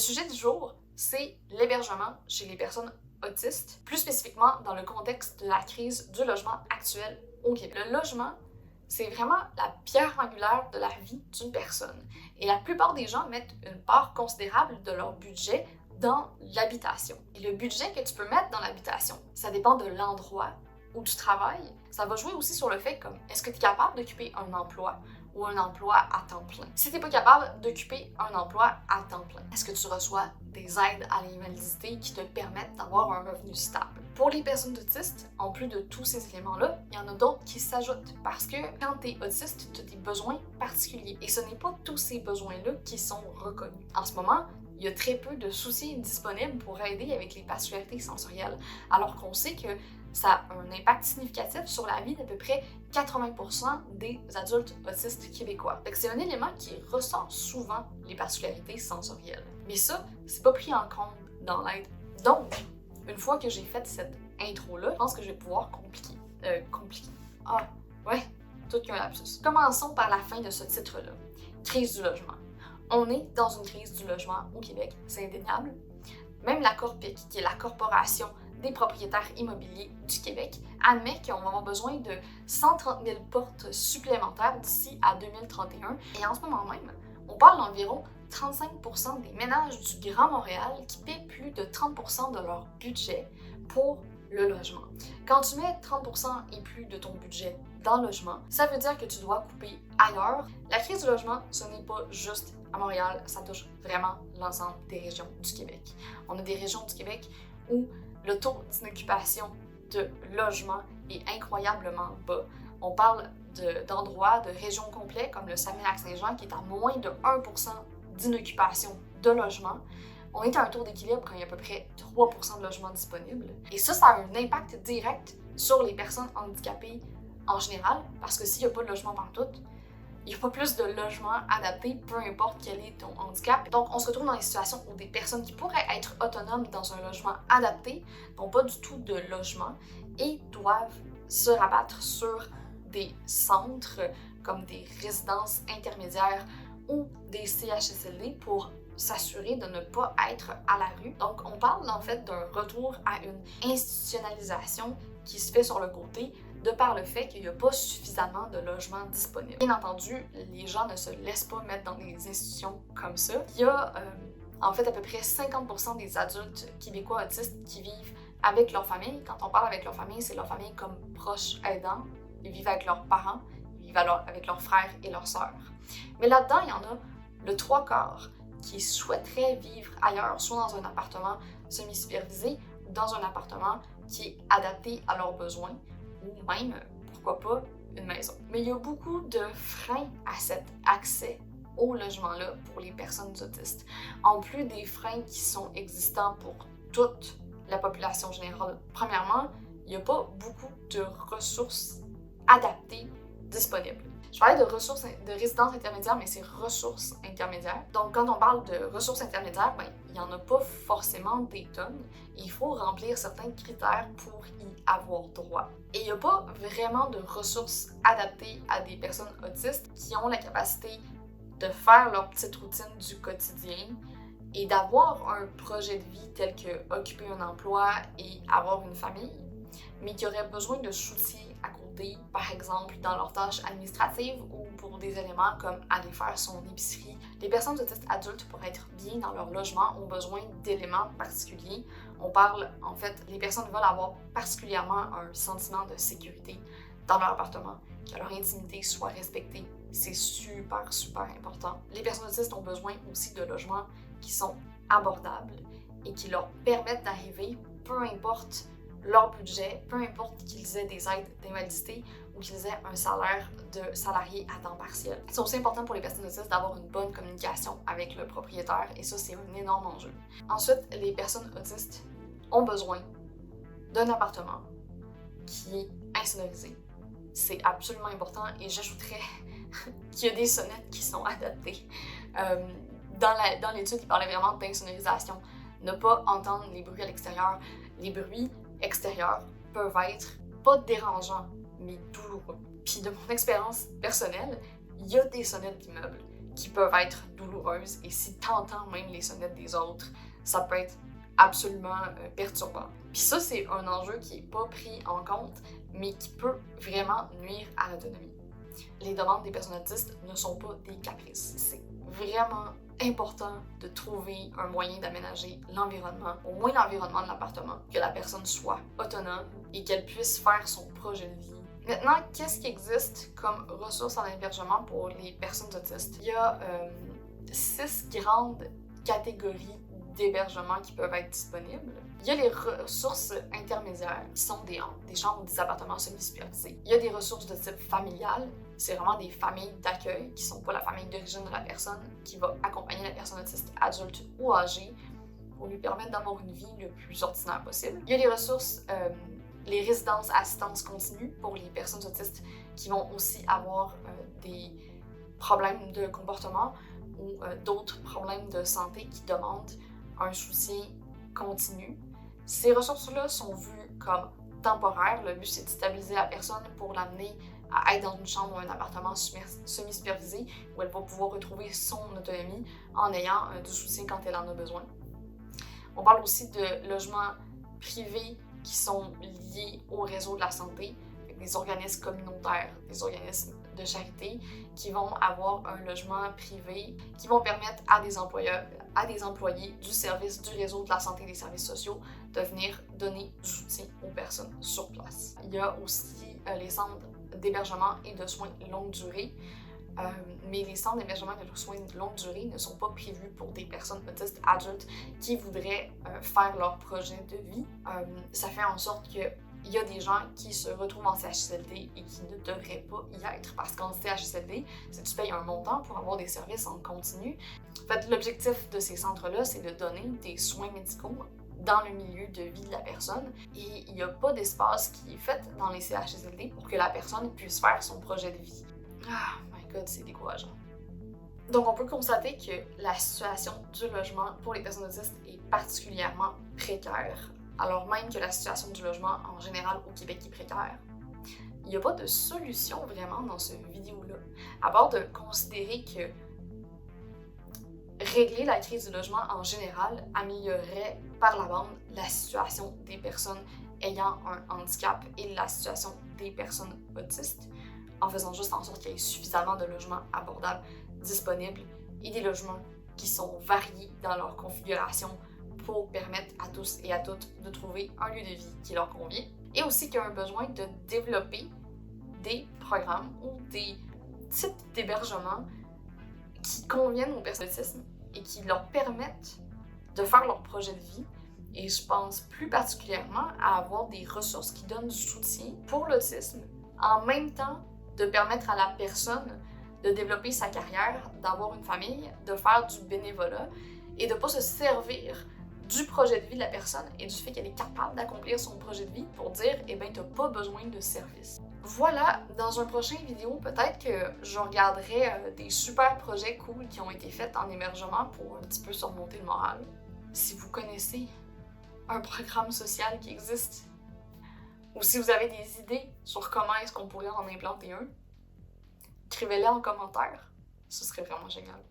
sujet du jour, c'est l'hébergement chez les personnes autistes, plus spécifiquement dans le contexte de la crise du logement actuel au Québec. Le logement, c'est vraiment la pierre angulaire de la vie d'une personne. Et la plupart des gens mettent une part considérable de leur budget dans l'habitation. Et le budget que tu peux mettre dans l'habitation, ça dépend de l'endroit où tu travailles. Ça va jouer aussi sur le fait comme, est-ce que tu es capable d'occuper un emploi ou un emploi à temps plein? Si tu n'es pas capable d'occuper un emploi à temps plein, est-ce que tu reçois des aides à l'invalidité qui te permettent d'avoir un revenu stable? Pour les personnes autistes, en plus de tous ces éléments-là, il y en a d'autres qui s'ajoutent parce que quand tu es autiste, tu as des besoins particuliers et ce n'est pas tous ces besoins-là qui sont reconnus. En ce moment, il y a très peu de soucis disponibles pour aider avec les particularités sensorielles, alors qu'on sait que ça a un impact significatif sur la vie d'à peu près 80% des adultes autistes québécois. C'est un élément qui ressort souvent les particularités sensorielles. Mais ça, c'est pas pris en compte dans l'aide. Donc, une fois que j'ai fait cette intro-là, je pense que je vais pouvoir compliquer. Ah, ouais, tout qu'un lapsus. Commençons par la fin de ce titre-là. Crise du logement. On est dans une crise du logement au Québec, c'est indéniable. Même la Corpic, qui est la Corporation des propriétaires immobiliers du Québec, admet qu'on va avoir besoin de 130 000 portes supplémentaires d'ici à 2031. Et en ce moment même, on parle d'environ 35% des ménages du Grand Montréal qui paient plus de 30% de leur budget pour le logement. Quand tu mets 30% et plus de ton budget dans le logement, ça veut dire que tu dois couper ailleurs. La crise du logement, ce n'est pas juste à Montréal, ça touche vraiment l'ensemble des régions du Québec. On a des régions du Québec où le taux d'inoccupation de logement est incroyablement bas. On parle d'endroits, de régions complets comme le Saguenay-Lac-Saint-Jean qui est à moins de 1% d'inoccupation de logement. On est à un taux d'équilibre quand il y a à peu près 3% de logements disponibles. Et ça a un impact direct sur les personnes handicapées en général, parce que s'il n'y a pas de logement partout, il n'y a pas plus de logements adaptés, peu importe quel est ton handicap. Donc, on se retrouve dans des situations où des personnes qui pourraient être autonomes dans un logement adapté n'ont pas du tout de logement et doivent se rabattre sur des centres comme des résidences intermédiaires ou des CHSLD pour s'assurer de ne pas être à la rue. Donc, on parle en fait d'un retour à une institutionnalisation qui se fait sur le côté de par le fait qu'il n'y a pas suffisamment de logements disponibles. Bien entendu, les gens ne se laissent pas mettre dans des institutions comme ça. Il y a en fait à peu près 50% des adultes québécois autistes qui vivent avec leur famille. Quand on parle avec leur famille, c'est leur famille comme proches aidants. Ils vivent avec leurs parents, ils vivent avec leurs frères et leurs sœurs. Mais là-dedans, il y en a le 3/4 qui souhaiteraient vivre ailleurs, soit dans un appartement semi-supervisé ou dans un appartement qui est adapté à leurs besoins, ou même, pourquoi pas, une maison. Mais il y a beaucoup de freins à cet accès au logement-là pour les personnes autistes, en plus des freins qui sont existants pour toute la population générale. Premièrement, il n'y a pas beaucoup de ressources adaptées disponibles. Je parlais de ressources de résidences intermédiaires, mais c'est ressources intermédiaires. Donc, quand on parle de ressources intermédiaires, il n'y en a pas forcément des tonnes. Il faut remplir certains critères pour y avoir droit. Et il n'y a pas vraiment de ressources adaptées à des personnes autistes qui ont la capacité de faire leur petite routine du quotidien et d'avoir un projet de vie tel que occuper un emploi et avoir une famille, mais qui auraient besoin de soutien à côté, par exemple dans leurs tâches administratives ou pour des éléments comme aller faire son épicerie. Les personnes autistes adultes, pour être bien dans leur logement, ont besoin d'éléments particuliers. On parle, en fait, les personnes veulent avoir particulièrement un sentiment de sécurité dans leur appartement, que leur intimité soit respectée. C'est super, super important. Les personnes autistes ont besoin aussi de logements qui sont abordables et qui leur permettent d'arriver, peu importe leur budget, peu importe qu'ils aient des aides d'invalidité ou qu'ils aient un salaire de salarié à temps partiel. C'est aussi important pour les personnes autistes d'avoir une bonne communication avec le propriétaire et ça, c'est un énorme enjeu. Ensuite, les personnes autistes ont besoin d'un appartement qui est insonorisé. C'est absolument important et j'ajouterais qu'il y a des sonnettes qui sont adaptées. Dans l'étude, il parlait vraiment d'insonorisation. Ne pas entendre les bruits à l'extérieur. Les bruits extérieurs peuvent être pas dérangeants, mais douloureux. Puis de mon expérience personnelle, il y a des sonnettes d'immeubles qui peuvent être douloureuses et si t'entends même les sonnettes des autres, ça peut être absolument perturbant. Puis ça, c'est un enjeu qui n'est pas pris en compte, mais qui peut vraiment nuire à l'autonomie. Les demandes des personnes autistes ne sont pas des caprices. C'est vraiment important de trouver un moyen d'aménager l'environnement, au moins l'environnement de l'appartement, que la personne soit autonome et qu'elle puisse faire son projet de vie. Maintenant, qu'est-ce qui existe comme ressources en hébergement pour les personnes autistes? Il y a 6 grandes catégories d'hébergement qui peuvent être disponibles. Il y a les ressources intermédiaires qui sont des chambres ou des appartements semi-supervisés. Il y a des ressources de type familial. C'est vraiment des familles d'accueil qui ne sont pas la famille d'origine de la personne, qui va accompagner la personne autiste adulte ou âgée pour lui permettre d'avoir une vie le plus ordinaire possible. Il y a les ressources, les résidences assistance continue pour les personnes autistes qui vont aussi avoir des problèmes de comportement ou d'autres problèmes de santé qui demandent un soutien continu. Ces ressources-là sont vues comme temporaires. Le but, c'est de stabiliser la personne pour l'amener à être dans une chambre ou un appartement semi-supervisé où elle va pouvoir retrouver son autonomie en ayant du soutien quand elle en a besoin. On parle aussi de logements privés qui sont liés au réseau de la santé, avec des organismes communautaires, des organismes de charité qui vont avoir un logement privé qui vont permettre à des employés du service du réseau de la santé et des services sociaux de venir donner du soutien aux personnes sur place. Il y a aussi les centres d'hébergement et de soins longue durée, mais les centres d'hébergement et de soins de longue durée ne sont pas prévus pour des personnes autistes adultes qui voudraient faire leur projet de vie. Ça fait en sorte que il y a des gens qui se retrouvent en CHSLD et qui ne devraient pas y être parce qu'en CHSLD, si tu payes un montant pour avoir des services en continu. En fait, l'objectif de ces centres-là, c'est de donner des soins médicaux dans le milieu de vie de la personne et il n'y a pas d'espace qui est fait dans les CHSLD pour que la personne puisse faire son projet de vie. Ah my god, c'est décourageant. Donc on peut constater que la situation du logement pour les personnes autistes est particulièrement précaire, alors même que la situation du logement en général au Québec est précaire. Il n'y a pas de solution vraiment dans cette vidéo-là, à part de considérer que régler la crise du logement en général améliorerait par la bande la situation des personnes ayant un handicap et la situation des personnes autistes, en faisant juste en sorte qu'il y ait suffisamment de logements abordables disponibles et des logements qui sont variés dans leur configuration pour permettre à tous et à toutes de trouver un lieu de vie qui leur convient. Et aussi qu'il y a un besoin de développer des programmes ou des types d'hébergement qui conviennent aux personnes autistes et qui leur permettent de faire leur projet de vie. Et je pense plus particulièrement à avoir des ressources qui donnent du soutien pour l'autisme, en même temps de permettre à la personne de développer sa carrière, d'avoir une famille, de faire du bénévolat et de ne pas se servir du projet de vie de la personne et du fait qu'elle est capable d'accomplir son projet de vie pour dire « eh bien, tu n'as pas besoin de service ». Voilà, dans un prochain vidéo, peut-être que je regarderai des super projets cool qui ont été faits en hébergement pour un petit peu surmonter le moral. Si vous connaissez un programme social qui existe, ou si vous avez des idées sur comment est-ce qu'on pourrait en implanter un, écrivez-les en commentaire, ce serait vraiment génial.